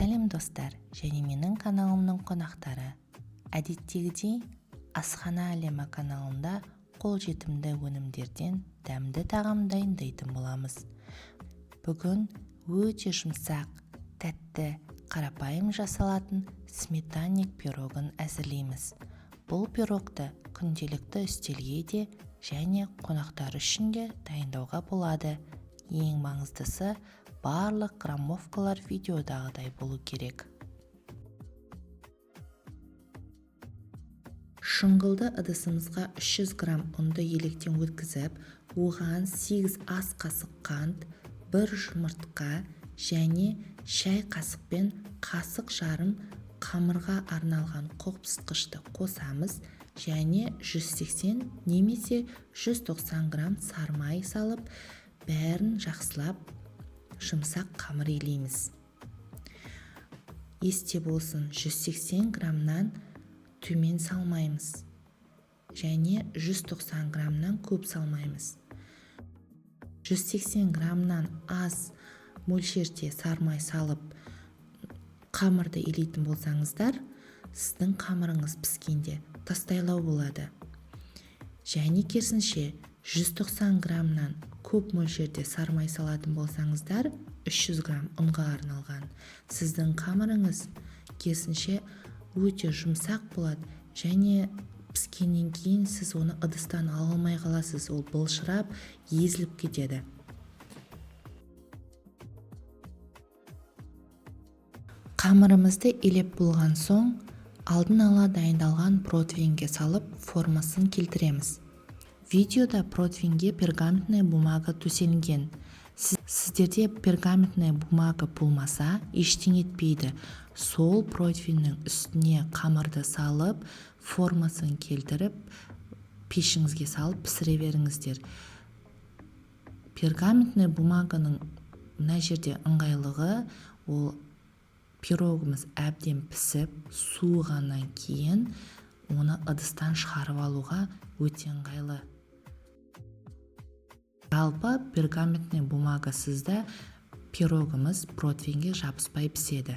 Сәлем достар, және менің каналымның қонақтары. Әдеттегідей, Асхана әлемі каналында қолжетімді өнімдерден дәмді тағам дайындайтын боламыз. Бүгін өте жұмсақ, тәтті, қарапайым жасалатын сметанник пирогын әзірлейміз. Бұл пирогты күнделікті үстелге де және қонақтар үшін де дайындауға болады. Ең маңыздысы, барлық граммовкалар видеодағыдай болу керек. Шұңғылды ыдысымызға 300 грамм ұнды електен өткізіп, оған 8 ас қасық қант, 1 жұмыртқа және шай қасықпен қасық жарым қамырға арналған қопсытқышты қосамыз және 180 немесе 190 грамм сармай салып, бәрін жақсылап жұмсақ қамыр илейміз. Есте болсын, 180 граммнан төмен салмаймыз және 190 граммнан көп салмаймыз. 180 граммнан аз мөлшерде сармай салып қамырды илейтін болсаңыздар, сіздің қамырыңыз піскенде тастайлау болады. Және керісінше 190 граммнан көп мөлшерде сармай салатын болсаңыздар, 300 грамм ұнға арналған. Сіздің қамырыңыз керісінше өте жұмсақ болады және піскеннен кейін сіз оны ыдыстан ала алмай қаласыз, ол былшырап, езіліп кетеді. Қамырымызды илеп болған соң, алдын ала дайындалған противеньге салып формасын келтіреміз. Видеода противеньге пергаментная бумага төселген. Сіздерде пергаментная бумага болмаса, ештеңе етпейді. Сол противеньнің үстіне қамырды салып, формасын келтіріп, пешіңізге салып пісіре беріңіздер. Пергаментная бумаганың мына жерде ыңғайлығы, ол пирогымыз әбден пісіп, суығаннан кейін оны ыдыстан шығарып алуға өте ыңғайлы. Жалпы пергаментная бумага сізді пирогымыз противеньге жабыспай піседі.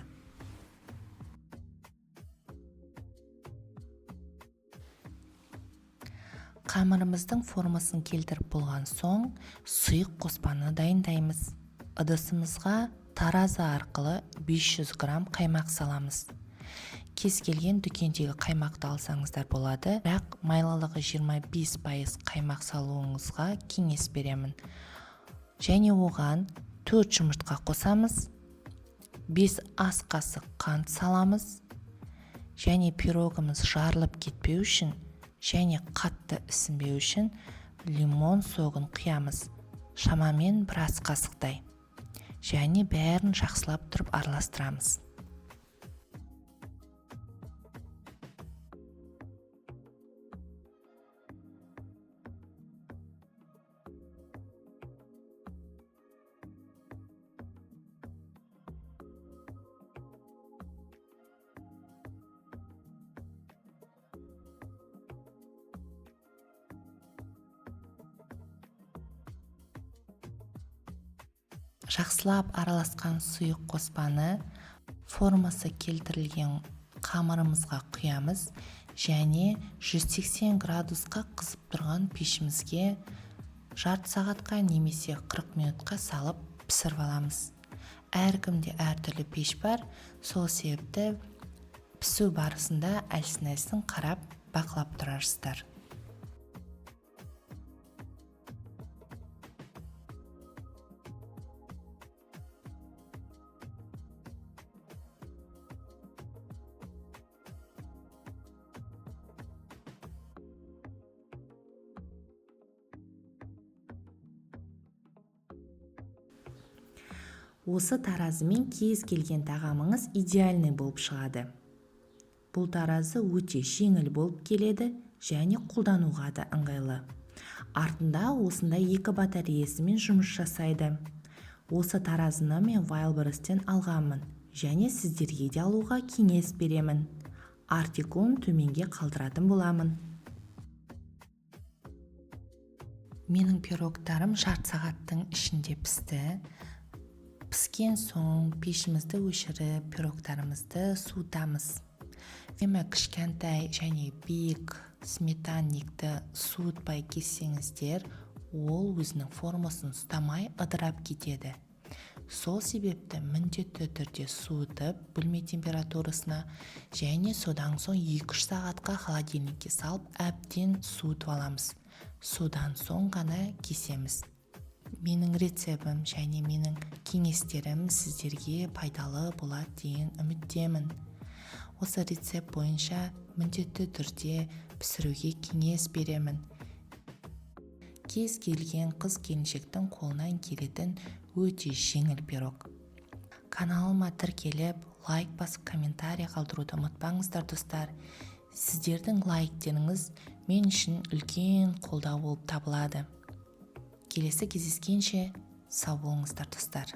Қамырымыздың формасын келтіріп болған соң, сұйық қоспаны дайындаймыз. Ыдысымызға таразы арқылы 500 грамм қаймақ саламыз. Кез келген дүкендегі қаймақты алсаңыздар болады, бірақ майлылығы 25% қаймақ салуыңызға кеңес беремін. Және оған 4 жұмыртқа қосамыз, 5 ас қасық қант саламыз және пирогымыз жарылып кетпеу үшін және қатты ісінбеу үшін лимон соғын құямыз, шамамен 1 ас қасықтай. Және бәрін жақсылап тұрып араластырамыз. Жақсылап араласқан сұйық қоспаны формасы келтірілген қамырымызға құямыз және 180 градусқа қызып тұрған пешімізге жарты сағатқа немесе 40 минутқа салып пісіріп аламыз. Әркімде әртүрлі пеш бар, сол себепті пісу барысында әлсін-әлсін қарап бақылап тұрарсыздар. Осы таразымен кез келген тағамыңыз идеальный болып шығады. Бұл таразы өте жеңіл болып келеді және қолдануға да ыңғайлы. Артында осындай 2 батареясымен жұмыс жасайды. Осы таразыны мен Wildberries'тен алғанмын және сіздерге де алуға кеңес беремін. Артикулын төменге қалдыратын боламын. Менің пирогтарым жарты сағаттың ішінде пісті. Піскен соң пешімізді өшіріп, пирогтарымызды суытамыз. Демек, кішкентай және биік сметанникті суытпай кессеңіздер, ол өзінің формасын ұстамай ыдырап кетеді. Сол себепті міндетті түрде суытып, бөлме температурасына және содан соң 2-3 сағатқа холодильникке салып, әбден суытып аламыз. Содан соң ғана кесеміз. Менің рецептім және менің кеңестерім сіздерге пайдалы болады деген үміттемін. Осы рецепт бойынша міндетті түрде пісіруге кеңес беремін. Кез келген қыз-келіншектің қолынан келетін өте жеңіл пирог. Каналыма тіркеліп, лайк басып, комментарий қалдыруды ұмытпаңыздар, достар. Сіздердің лайктеріңіз мен үшін үлкен қолдау болып табылады. Келесі кездескенше сау болыңыздар, достар.